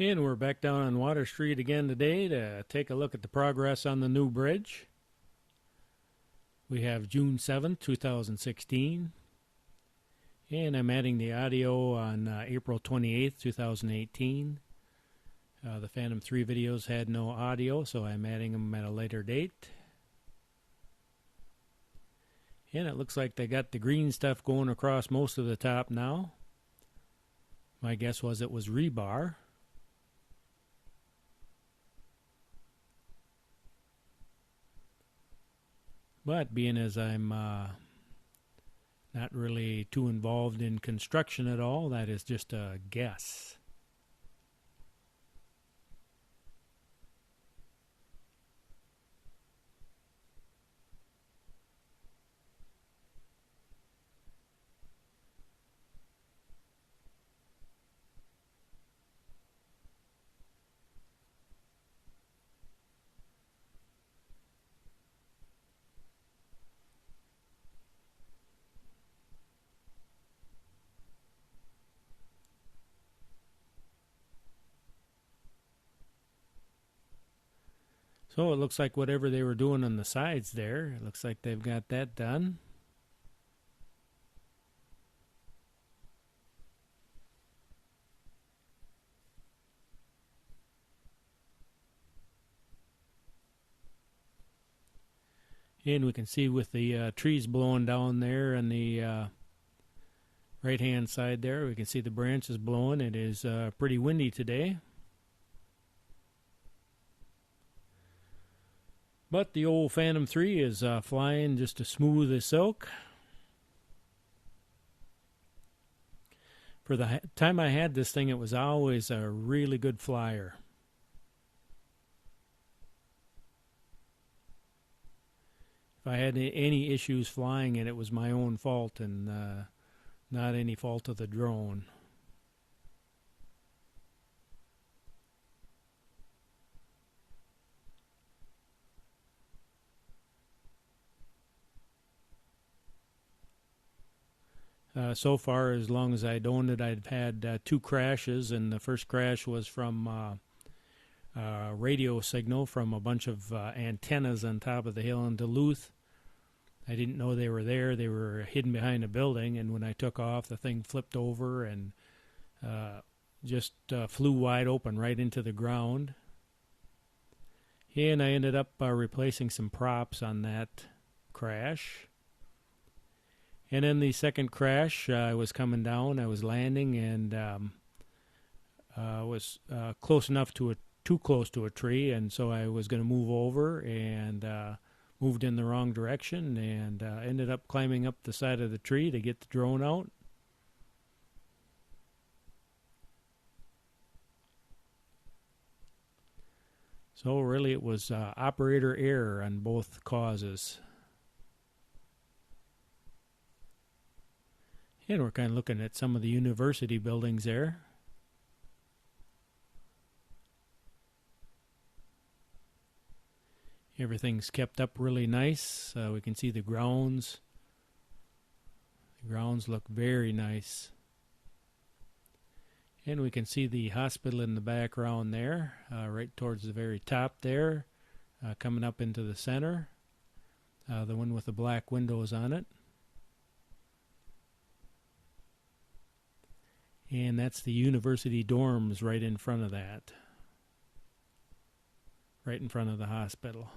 And we're back down on Water Street again today to take a look at the progress on the new bridge. We have June 7th, 2016. And I'm adding the audio on April 28th, 2018. The Phantom 3 videos had no audio, so I'm adding them at a later date. And it looks like they got the green stuff going across most of the top now. My guess was it was rebar. But being as I'm not really too involved in construction at all, that is just a guess. So it looks like whatever they were doing on the sides there, it looks like they've got that done. And we can see with the trees blowing down there on the right hand side there, we can see the branches blowing. It is pretty windy today. But the old Phantom 3 is flying just as smooth as silk. For the time I had this thing, it was always a really good flyer. If I had any issues flying it, it was my own fault and not any fault of the drone. So far, as long as I'd owned it, I'd had 2 crashes, and the first crash was from a radio signal from a bunch of antennas on top of the hill in Duluth. I didn't know they were there. They were hidden behind a building, and when I took off, the thing flipped over and just flew wide open right into the ground. And I ended up replacing some props on that crash. And then the second crash, I was coming down, I was landing, and was close enough to too close to a tree, and so I was going to move over and moved in the wrong direction and ended up climbing up the side of the tree to get the drone out. So really it was operator error on both causes. And we're kind of looking at some of the university buildings there. Everything's kept up really nice. We can see the grounds. The grounds look very nice. And we can see the hospital in the background there, right towards the very top there, coming up into the center. The one with the black windows on it. And that's the university dorms right in front of that. Right in front of the hospital.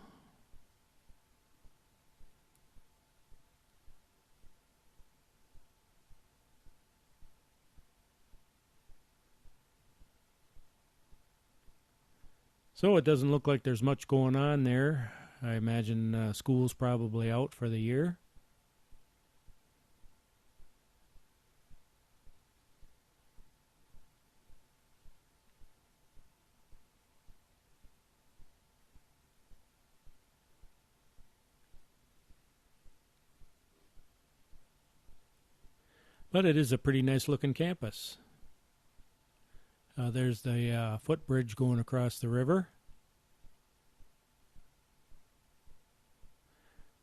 So it doesn't look like there's much going on there. I imagine school's probably out for the year. But it is a pretty nice looking campus. There's the footbridge going across the river.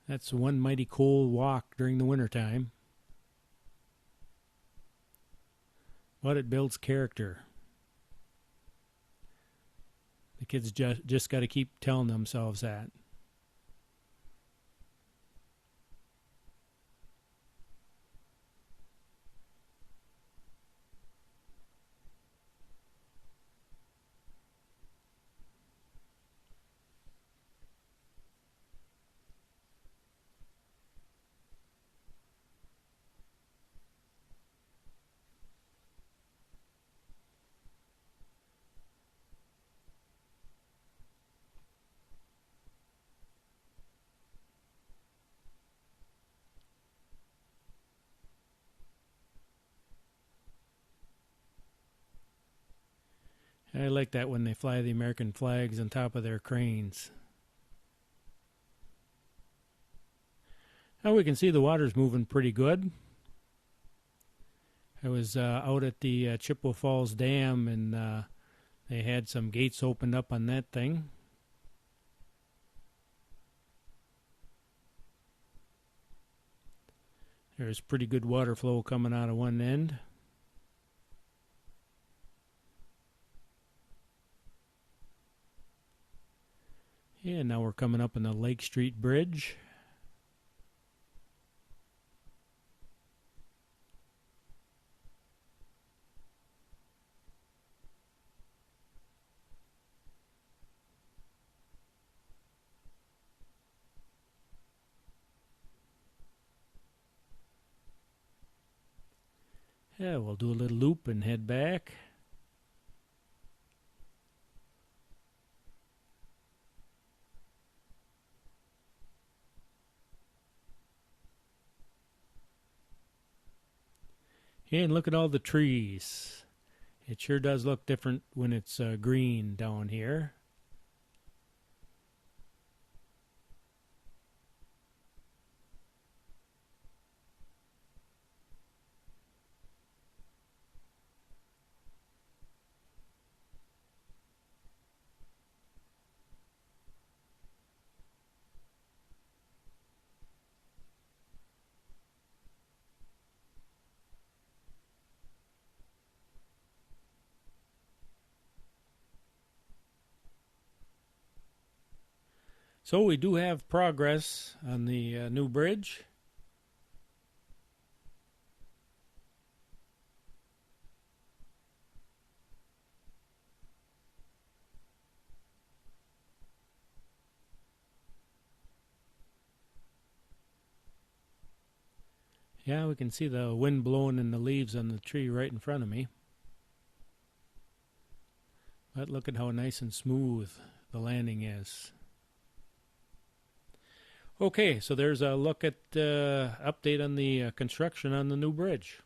That's one mighty cold walk during the wintertime. But it builds character. The kids just got to keep telling themselves that. I like that when they fly the American flags on top of their cranes. Now we can see the water's moving pretty good. I was out at the Chippewa Falls Dam, and they had some gates opened up on that thing. There's pretty good water flow coming out of one end. Yeah, now we're coming up on the Lake Street Bridge. Yeah, we'll do a little loop and head back. Yeah, and look at all the trees. It sure does look different when it's green down here. So we do have progress on the new bridge. Yeah, we can see the wind blowing in the leaves on the tree right in front of me. But look at how nice and smooth the landing is. Okay, so there's a look at update on the construction on the new bridge.